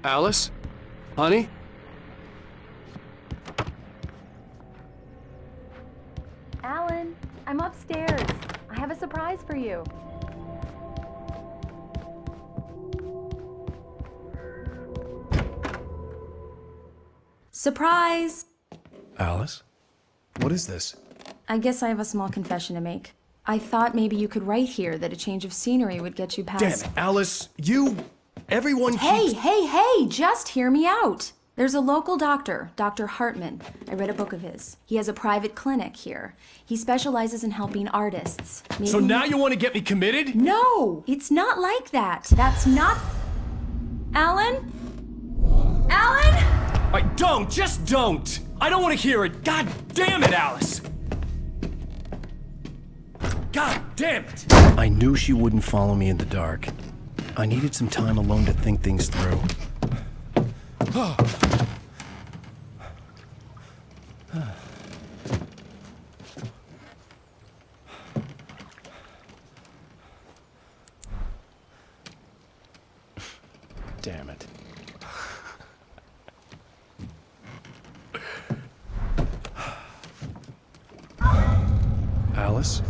Alice? Honey? Alan, I'm upstairs. I have a surprise for you. Surprise! Alice? What is this? I guess I have a small confession to make. I thought maybe you could write here that a change of scenery would get you past— Damn it, Alice, everyone keeps— Hey, just hear me out. There's a local doctor, Dr. Hartman. I read a book of his. He has a private clinic here. He specializes in helping artists. Maybe— So now you want to get me committed? No, it's not like that. That's not— Alan? Alan? Just don't! I don't want to hear it! God damn it, Alice! God damn it! I knew she wouldn't follow me in the dark. I needed some time alone to think things through. Damn it. Alice?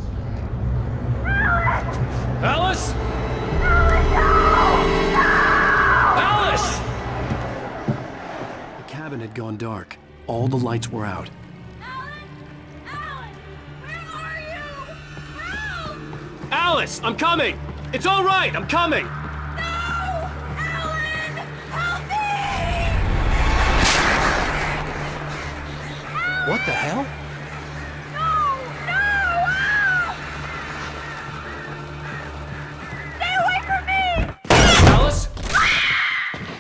Alice? Alice! The cabin had gone dark. All the lights were out. Alan, where are you? Help! Alice, I'm coming! It's all right, I'm coming! No! Alan, help me! What the hell? Stay away from me! Alice?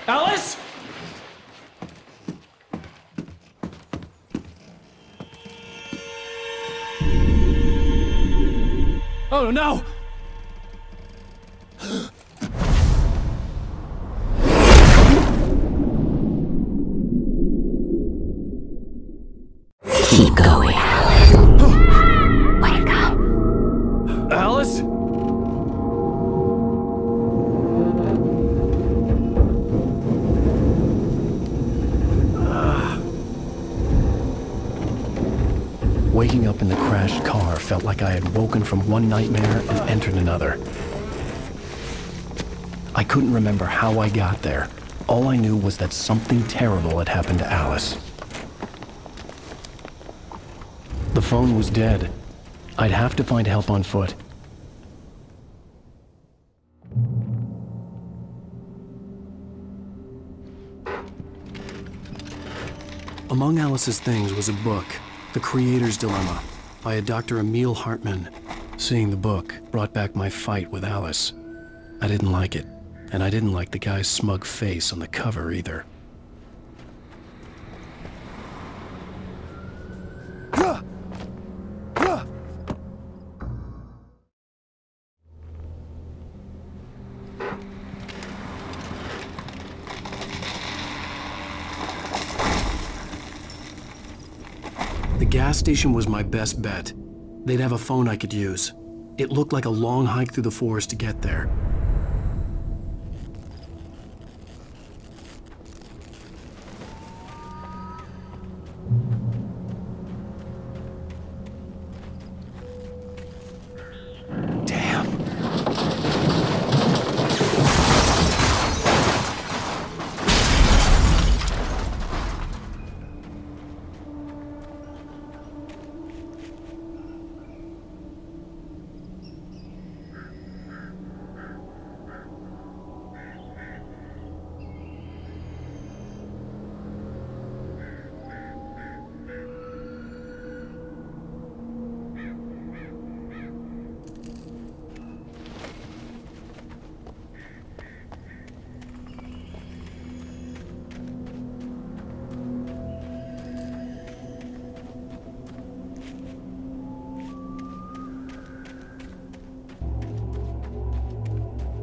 Alice? Oh no! Keep going, Alan. Wake up. Alice? Waking up in the crashed car felt like I had woken from one nightmare and entered another. I couldn't remember how I got there. All I knew was that something terrible had happened to Alice. The phone was dead. I'd have to find help on foot. Among Alice's things was a book, The Creator's Dilemma, by a Dr. Emil Hartman. Seeing the book brought back my fight with Alice. I didn't like it, and I didn't like the guy's smug face on the cover either. The gas station was my best bet. They'd have a phone I could use. It looked like a long hike through the forest to get there. Damn.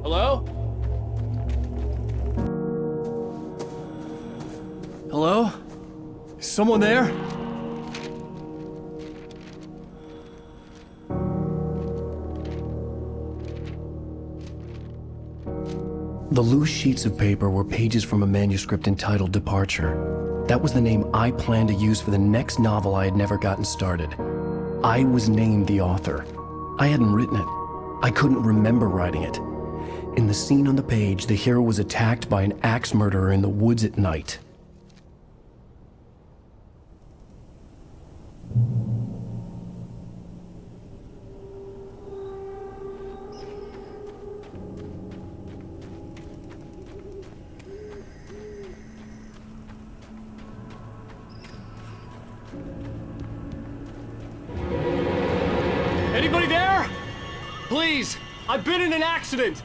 Hello? Hello? Is someone there? The loose sheets of paper were pages from a manuscript entitled Departure. That was the name I planned to use for the next novel I had never gotten started. I was named the author. I hadn't written it. I couldn't remember writing it. In the scene on the page, the hero was attacked by an axe murderer in the woods at night. Anybody there? Please, I've been in an accident.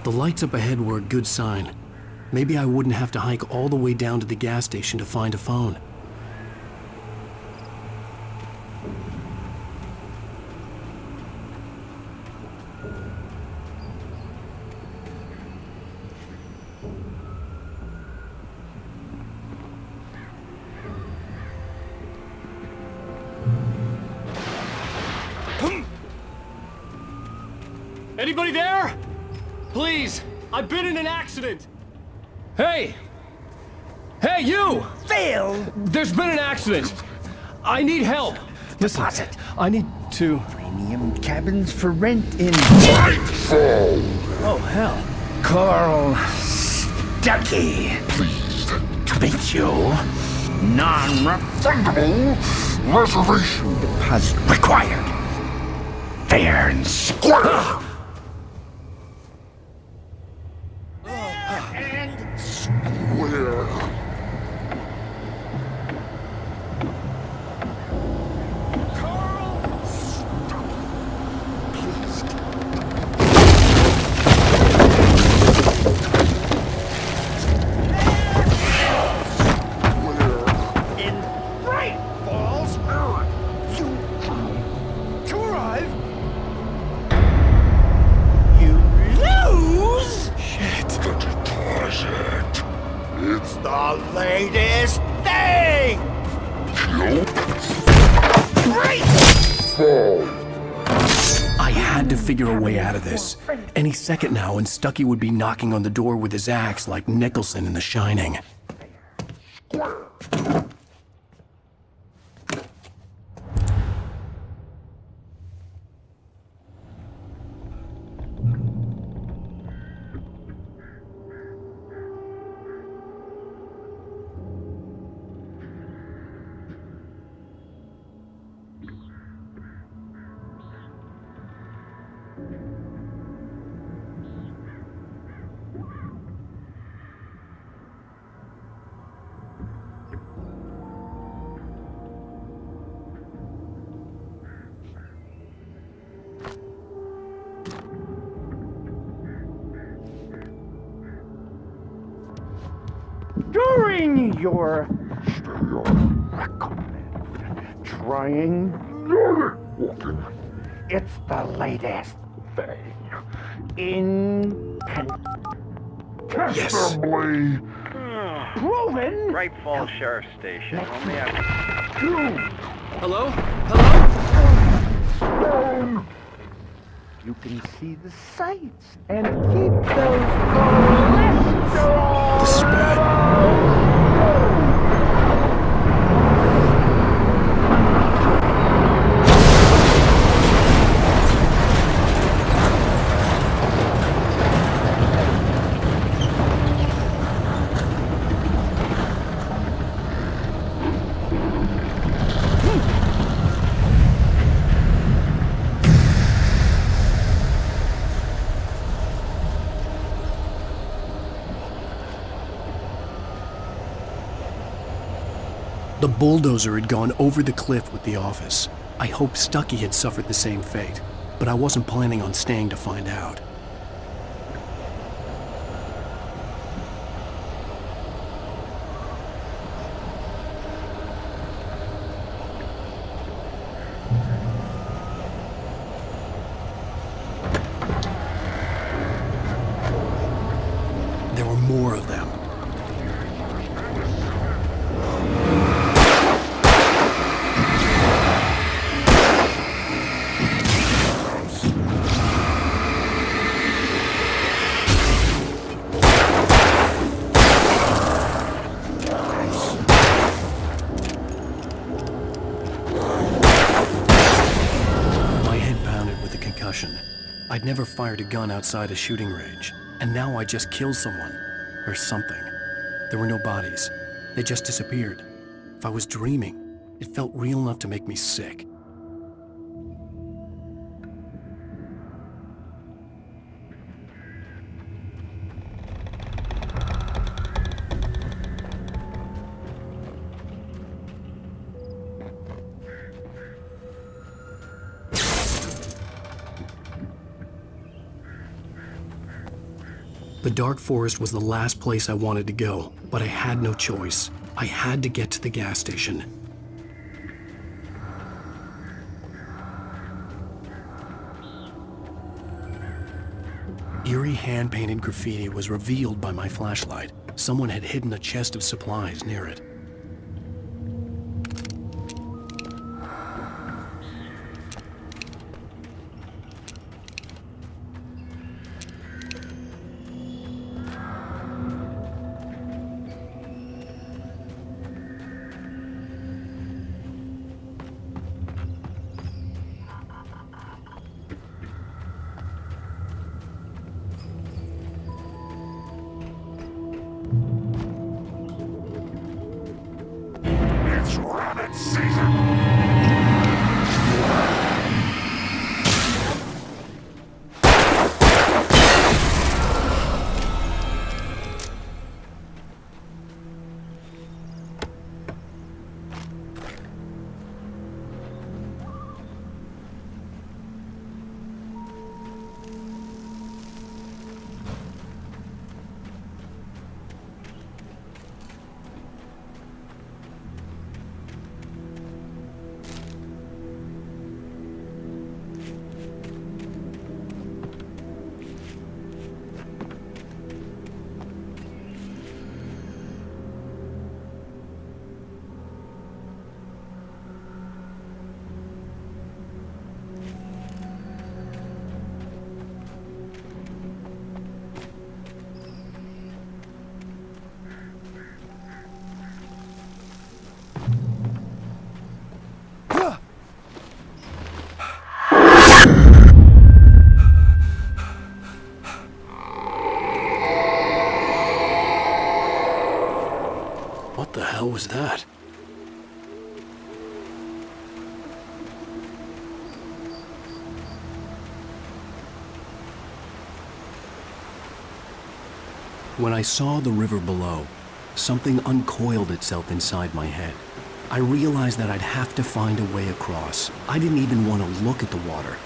The lights up ahead were a good sign. Maybe I wouldn't have to hike all the way down to the gas station to find a phone. Anybody there? Please, I've been in an accident. Hey! Hey, you! Phil! There's been an accident. I need help. Listen, Deposit. I need to... Premium cabins for rent in Oh, hell. Carl Stuckey. Pleased To meet you. Non-refundable reservation deposit required. Fair and square. where In Bright Falls, to arrive, you lose. the deposit. It's the latest thing. Great. I had to figure a way out of this. Any second now, and Stuckey would be knocking on the door with his axe like Nicholson in The Shining. During your trying, it's the latest thing in Yes. Assembly. proven. Bright Falls Sheriff Station. Only after Hello? Hello? You can see the sights and keep those cholesterol. This is bad. The bulldozer had gone over the cliff with the office. I hoped Stuckey had suffered the same fate, but I wasn't planning on staying to find out. more of them. My head pounded with the concussion. I'd never fired a gun outside a shooting range, and now I just killed someone. Or something. There were no bodies. They just disappeared. If I was dreaming, it felt real enough to make me sick. The dark forest was the last place I wanted to go, but I had no choice. I had to get to the gas station. Eerie hand-painted graffiti was revealed by my flashlight. Someone had hidden a chest of supplies near it. It's rabbit season! What the hell was that? When I saw the river below, something uncoiled itself inside my head. I realized that I'd have to find a way across. I didn't even want to look at the water.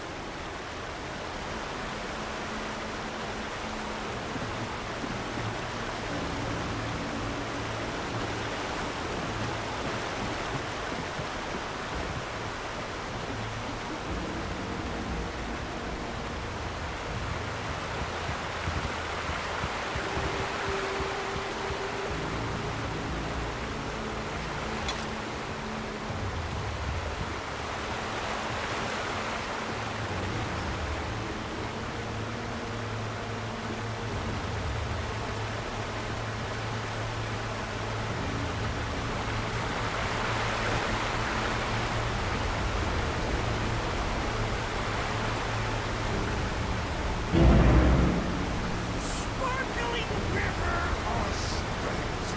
Sparkling river or straight?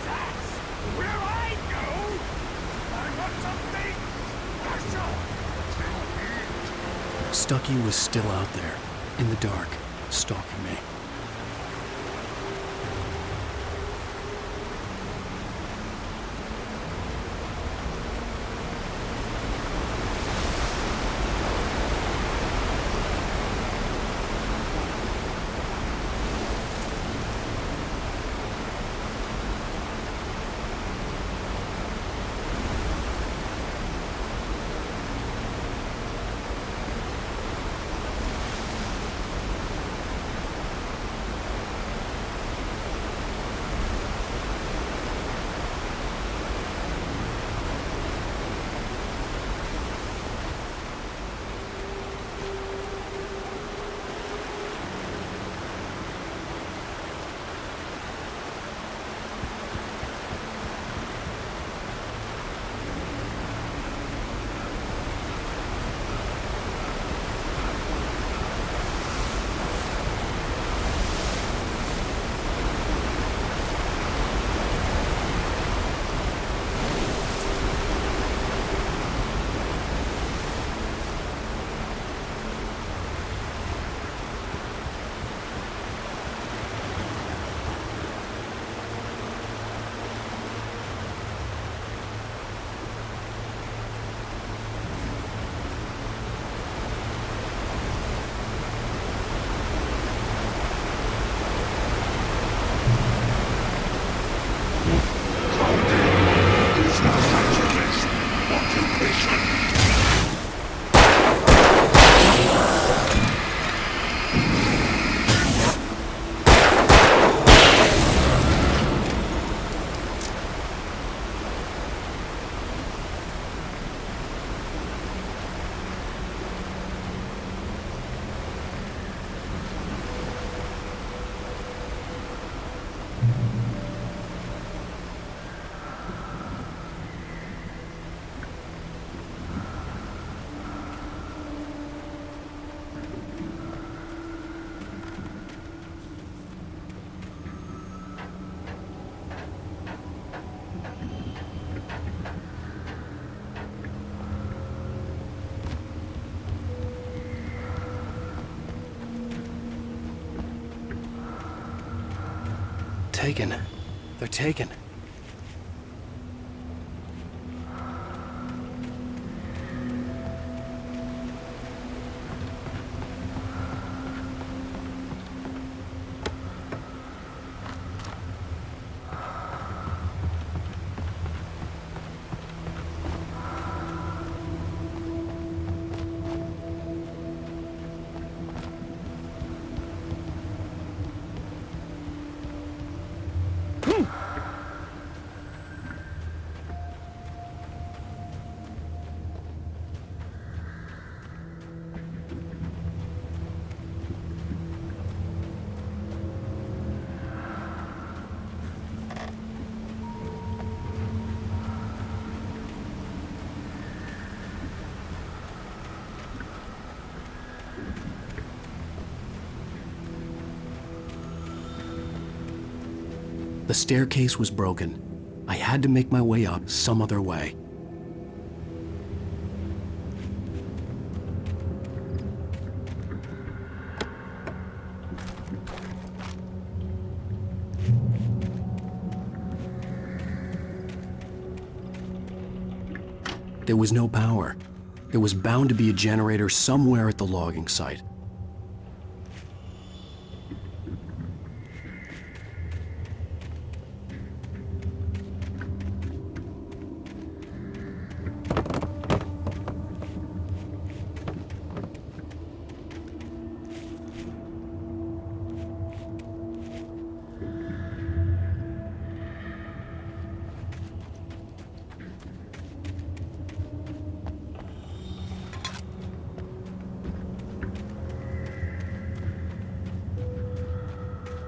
That's where I go! I want something special! Stucky was still out there, in the dark, stalking me. taken. They're taken. The staircase was broken. I had to make my way up some other way. There was no power. There was bound to be a generator somewhere at the logging site.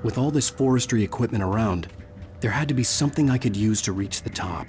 With all this forestry equipment around, there had to be something I could use to reach the top.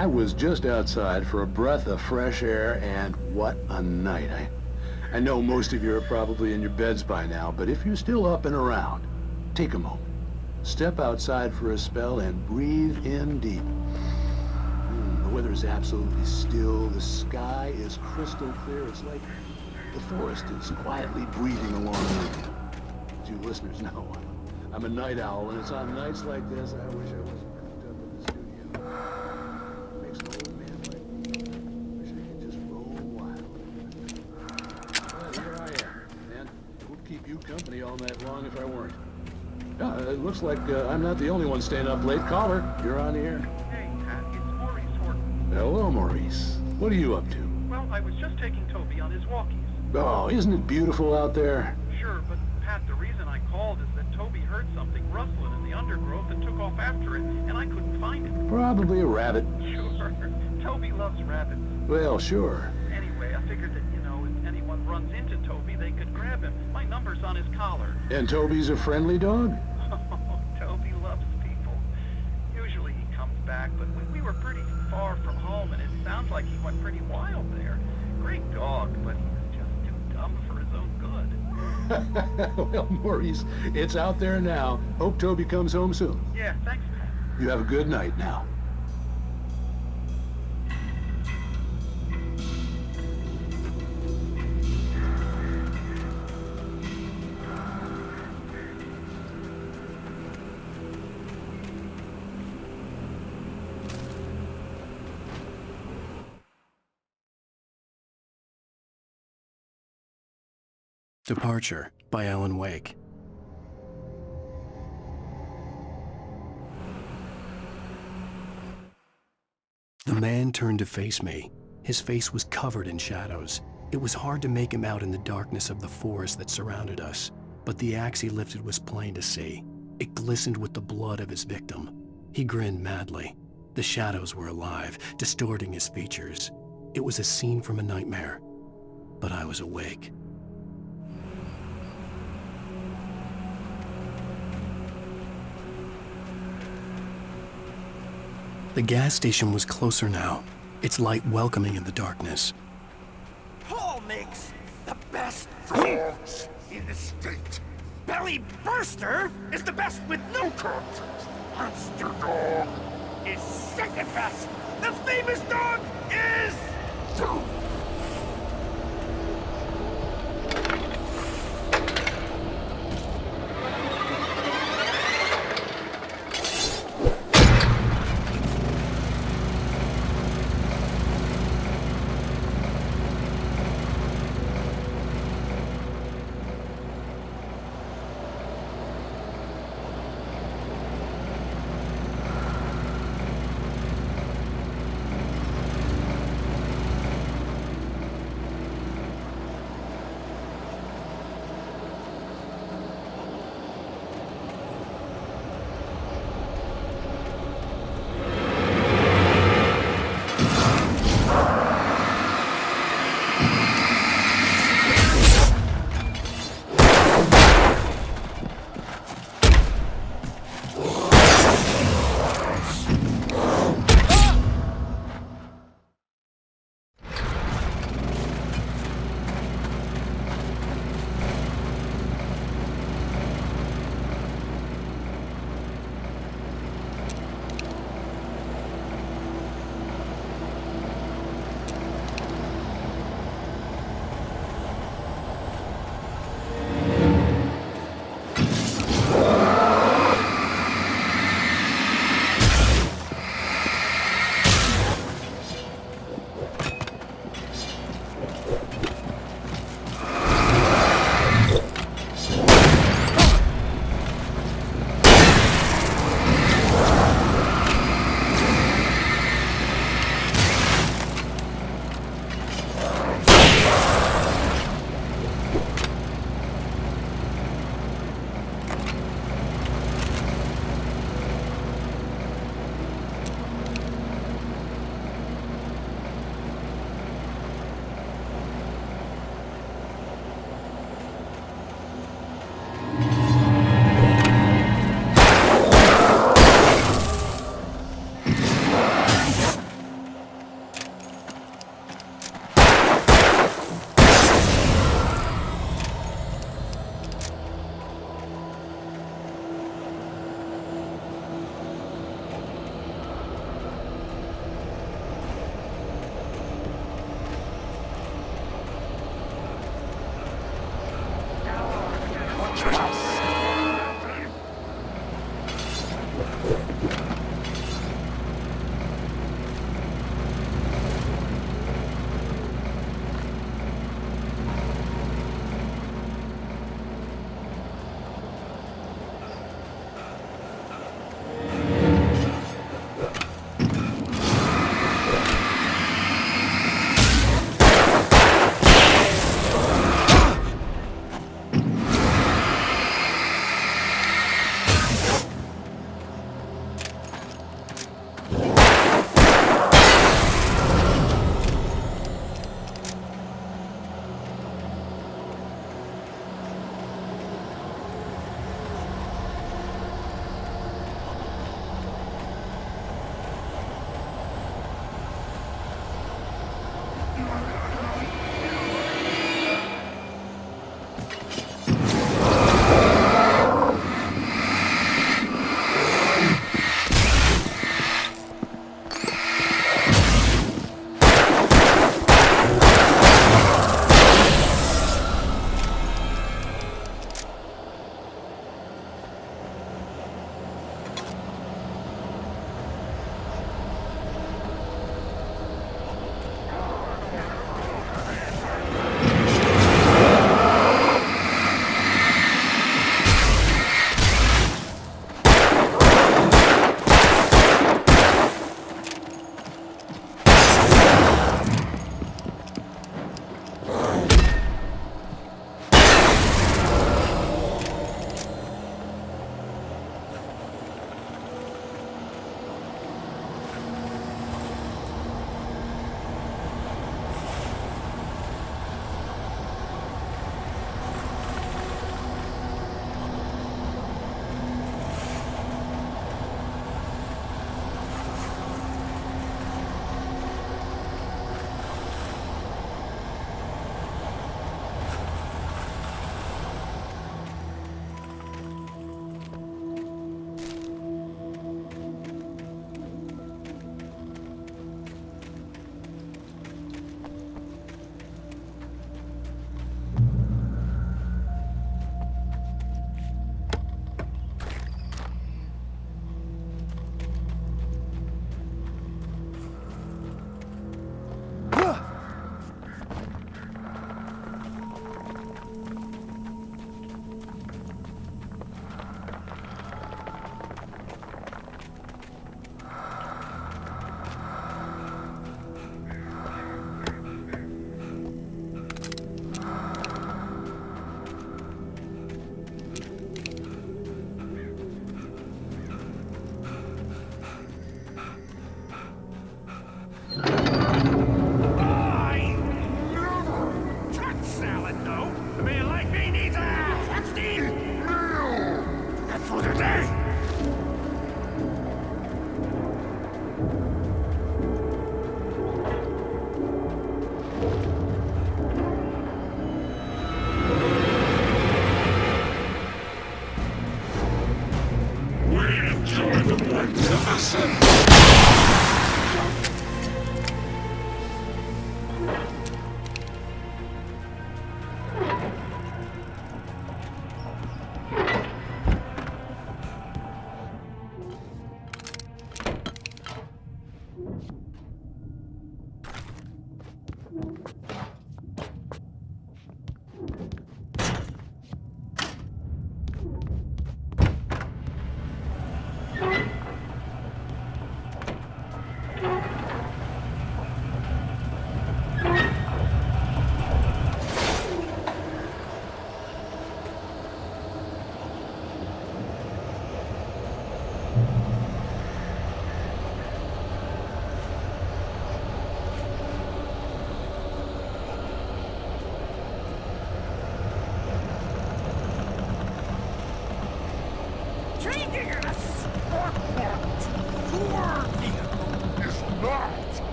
I was just outside for a breath of fresh air, and what a night. I know most of you are probably in your beds by now, but if you're still up and around, take a moment. Step outside for a spell and breathe in deep. The weather is absolutely still. The sky is crystal clear. It's like the forest is quietly breathing along with you. As you listeners know, I'm a night owl, and it's on nights like this I wish I wasn't cooped up in the studio. It makes an old man like me wish I could just roll wild. Well, here I am, and it would keep you company all night long if I weren't. It looks like I'm not the only one staying up late. Caller, you're on the air. Hey, Pat, it's Maurice Horton. Hello, Maurice. What are you up to? Well, I was just taking Toby on his walkies. Oh, isn't it beautiful out there? Sure, but Pat, the reason I called is that Toby heard something rustling in the undergrowth and took off after it, and I couldn't find it. Probably a rabbit. Sure. Toby loves rabbits. Well, sure. Anyway, I figured that, if anyone runs into Toby, they could grab him. My number's on his collar. And Toby's a friendly dog? Toby loves people. Usually he comes back, but we were pretty far from home, and it sounds like he went pretty wild there. Great dog, but he was just too dumb for his own good. Well, Maurice, it's out there now. Hope Toby comes home soon. Yeah, thanks, Pat. You have a good night now. Departure by Alan Wake. The man turned to face me. His face was covered in shadows. It was hard to make him out in the darkness of the forest that surrounded us, but the axe he lifted was plain to see. It glistened with the blood of his victim. He grinned madly. The shadows were alive, distorting his features. It was a scene from a nightmare, but I was awake. The gas station was closer now, its light welcoming in the darkness. Paul makes the best frogs in the state. Belly Burster is the best with no contest. Monster Dog is second best. The famous dog is...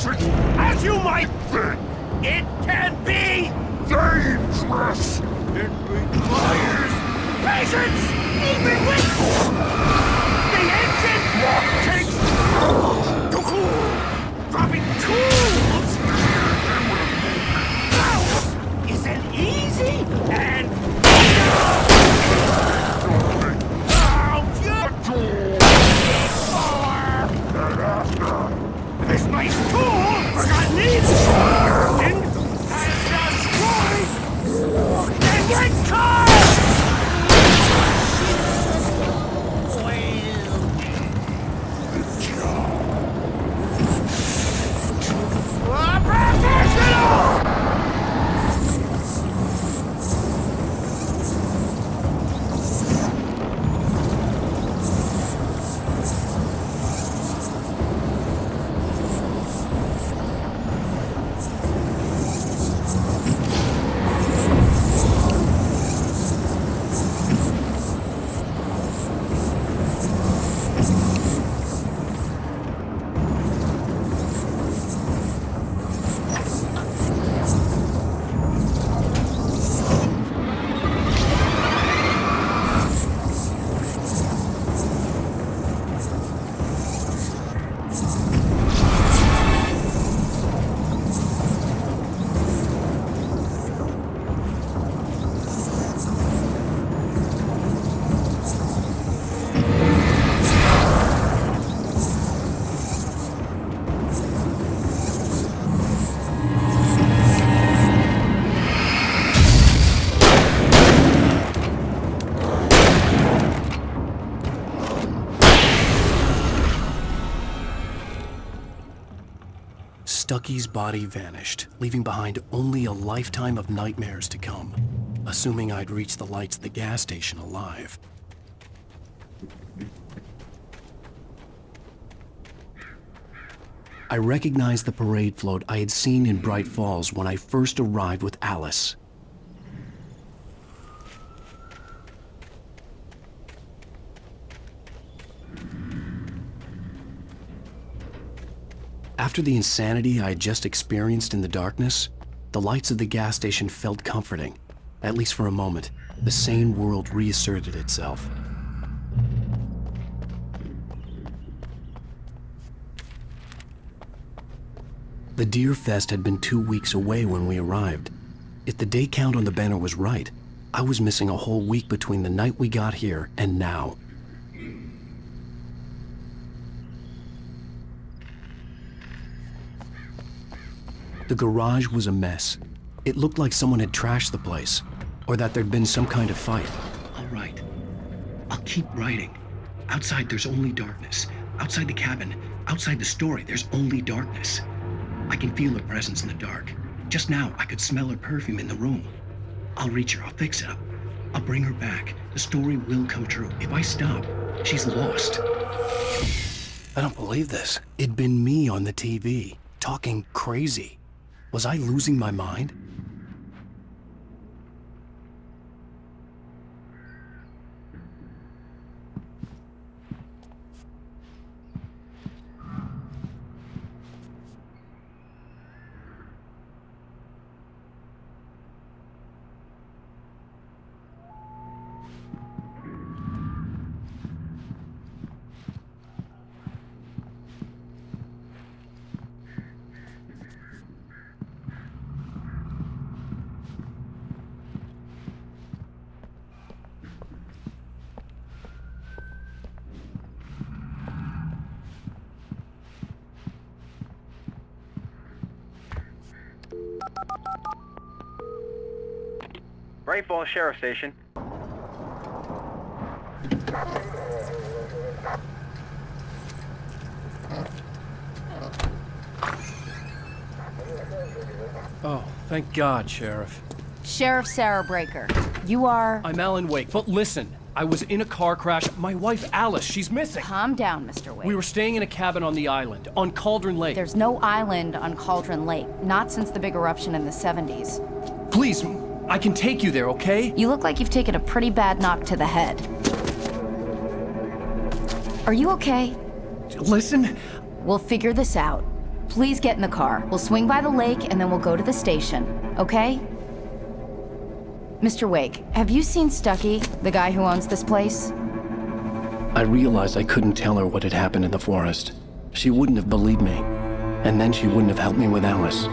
as you might think, it can be dangerous. It requires patience, even with the engine takes to cool, dropping tools. Ours isn't easy and this nice tool forgot needs and destroyed and get caught! Professional! Stucky's body vanished, leaving behind only a lifetime of nightmares to come, assuming I'd reach the lights at the gas station alive. I recognized the parade float I had seen in Bright Falls when I first arrived with Alice. After the insanity I had just experienced in the darkness, the lights of the gas station felt comforting. At least for a moment, the sane world reasserted itself. The Deer Fest had been 2 weeks away when we arrived. If the day count on the banner was right, I was missing a whole week between the night we got here and now. The garage was a mess. It looked like someone had trashed the place, or that there'd been some kind of fight. All right, I'll keep writing. Outside, there's only darkness. Outside the cabin, outside the story, there's only darkness. I can feel her presence in the dark. Just now, I could smell her perfume in the room. I'll reach her, I'll fix it up. I'll bring her back. The story will come true. If I stop, she's lost. I don't believe this. It'd been me on the TV, talking crazy. Was I losing my mind? Bright Falls Sheriff Station. Oh, thank God, Sheriff. Sheriff Sarah Breaker. You are... I'm Alan Wake, but listen. I was in a car crash. My wife, Alice, she's missing. Calm down, Mr. Wake. We were staying in a cabin on the island, on Cauldron Lake. There's no island on Cauldron Lake. Not since the big eruption in the 70s. Please, I can take you there, okay? You look like you've taken a pretty bad knock to the head. Are you okay? Listen. We'll figure this out. Please get in the car. We'll swing by the lake and then we'll go to the station, okay? Mr. Wake, have you seen Stucky, the guy who owns this place? I realized I couldn't tell her what had happened in the forest. She wouldn't have believed me. And then she wouldn't have helped me with Alice.